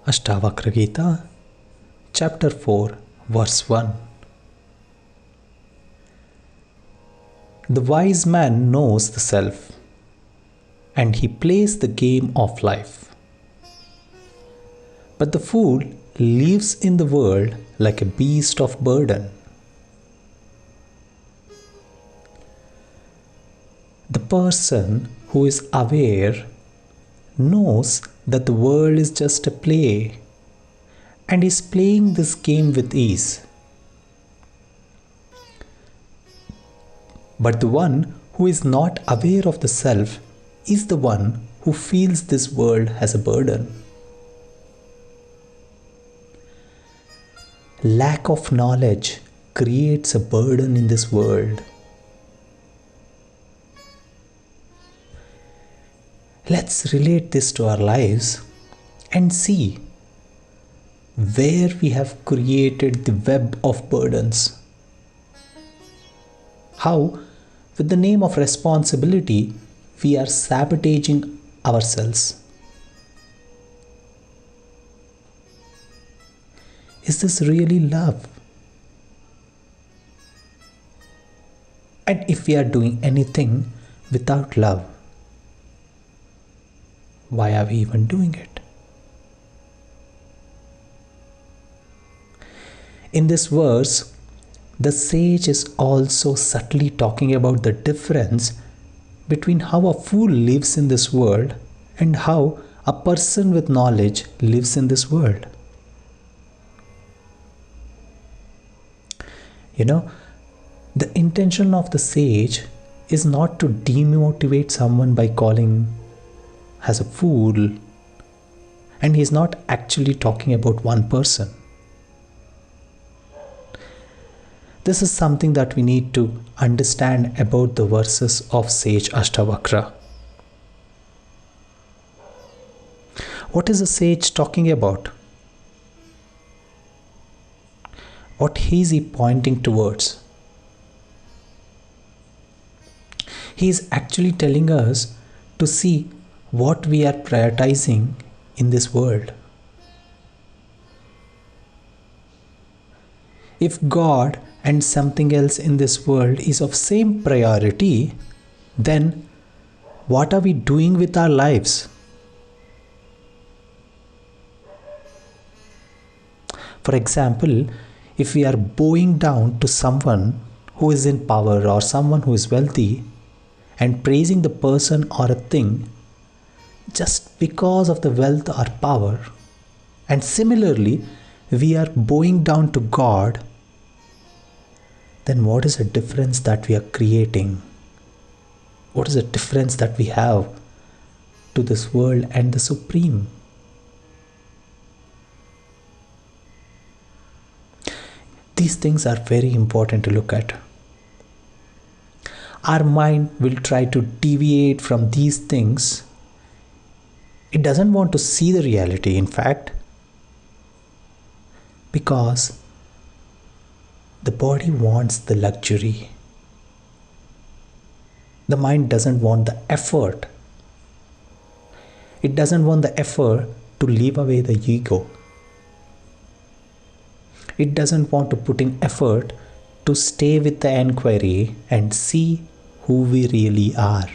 Ashtavakragita, Chapter 4, Verse 1. The wise man knows the self, and he plays the game of life. But the fool lives in the world like a beast of burden. The person who is aware knows that the world is just a play and is playing this game with ease. But the one who is not aware of the self is the one who feels this world as a burden. Lack of knowledge creates a burden in this world. Let's relate this to our lives and see where we have created the web of burdens. How, with the name of responsibility, we are sabotaging ourselves. Is this really love? And if we are doing anything without love, why are we even doing it? In this verse, the sage is also subtly talking about the difference between how a fool lives in this world and how a person with knowledge lives in this world. The intention of the sage is not to demotivate someone by calling as a fool, and he's not actually talking about one person. This is something that we need to understand about the verses of Sage Ashtavakra. What is a sage talking about? What is he pointing towards? He is actually telling us to see what we are prioritizing in this world. If God and something else in this world is of same priority, then what are we doing with our lives? For example, if we are bowing down to someone who is in power or someone who is wealthy and praising the person or a thing just because of the wealth or power, and similarly we are bowing down to God, then what is the difference that we are creating? What is the difference that we have to this world and the Supreme? These things are very important to look at. Our mind will try to deviate from these things. It doesn't want to see the reality, in fact, because the body wants the luxury. The mind doesn't want the effort. It doesn't want the effort to leave away the ego. It doesn't want to put in effort to stay with the inquiry and see who we really are.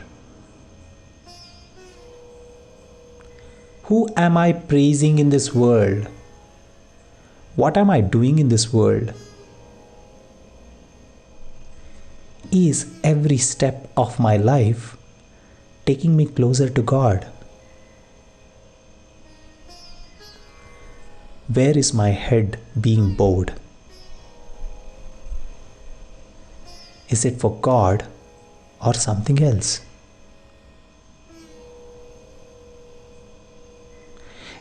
Who am I praising in this world? What am I doing in this world? Is every step of my life taking me closer to God? Where is my head being bowed? Is it for God or something else?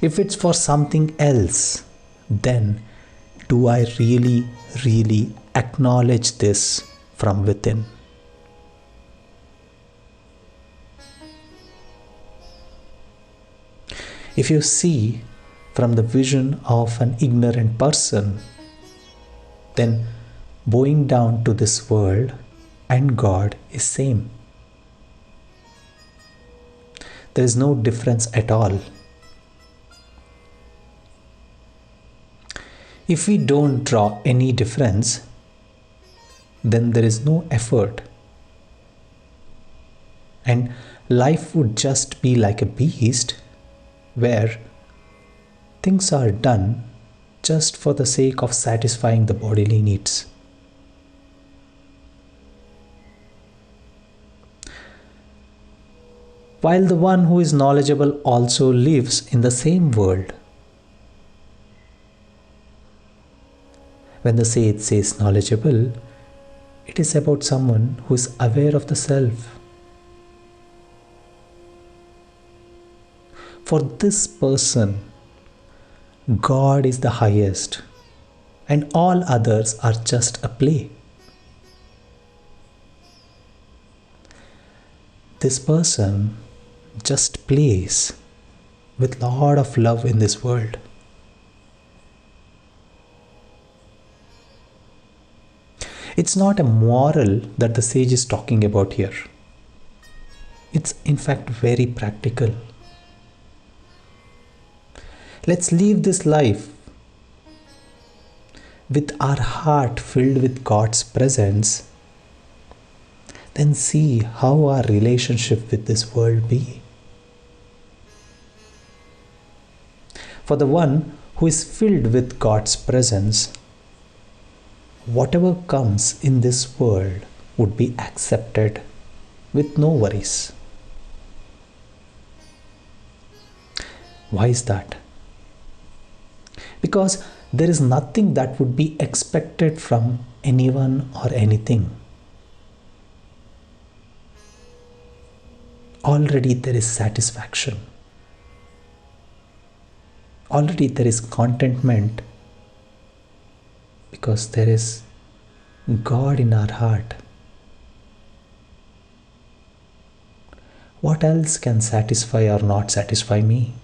If it's for something else, then do I really acknowledge this from within? If you see from the vision of an ignorant person, then bowing down to this world and God is same. There is no difference at all. If we don't draw any difference, then there is no effort. And life would just be like a beast where things are done just for the sake of satisfying the bodily needs. While the one who is knowledgeable also lives in the same world. When the sage says knowledgeable, it is about someone who is aware of the self. For this person, God is the highest, and all others are just a play. This person just plays with lot of love in this world. It's not a moral that the sage is talking about here. It's in fact very practical. Let's live this life with our heart filled with God's presence, then see how our relationship with this world be. For the one who is filled with God's presence, whatever comes in this world would be accepted with no worries. Why is that? Because there is nothing that would be expected from anyone or anything. Already there is satisfaction. Already there is contentment because there is God in our heart. What else can satisfy or not satisfy me?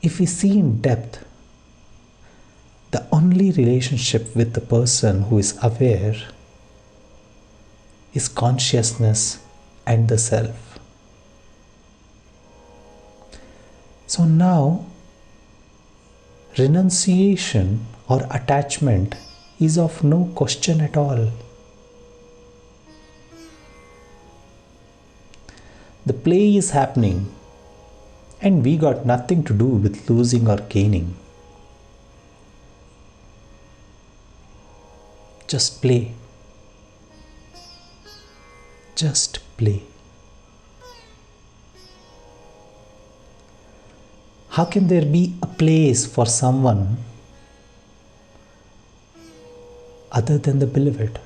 If we see in depth, the only relationship with the person who is aware is consciousness and the self. So now, renunciation or attachment is of no question at all. The play is happening, and we got nothing to do with losing or gaining. Just play. Just play. How can there be a place for someone other than the beloved?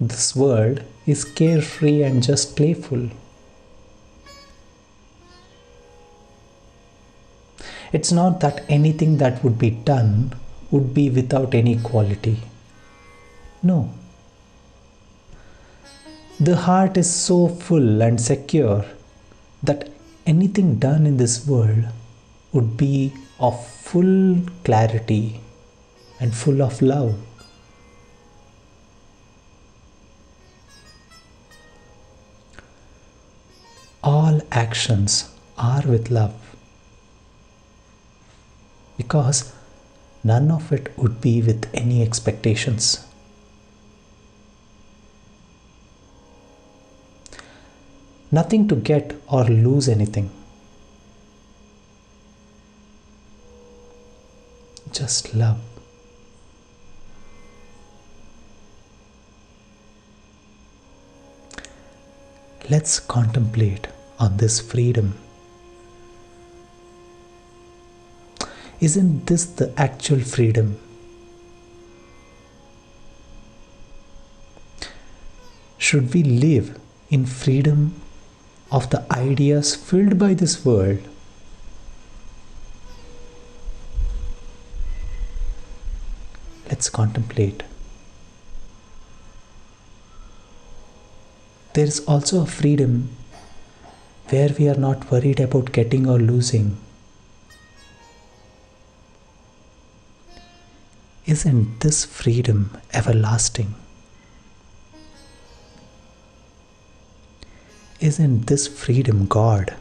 This world is carefree and just playful. It's not that anything that would be done would be without any quality. No. The heart is so full and secure that anything done in this world would be of full clarity and full of love. All actions are with love because none of it would be with any expectations. Nothing to get or lose anything. Just love. Let's contemplate on this freedom. Isn't this the actual freedom? Should we live in freedom of the ideas filled by this world? Let's contemplate. There is also a freedom where we are not worried about getting or losing. Isn't this freedom everlasting? Isn't this freedom God?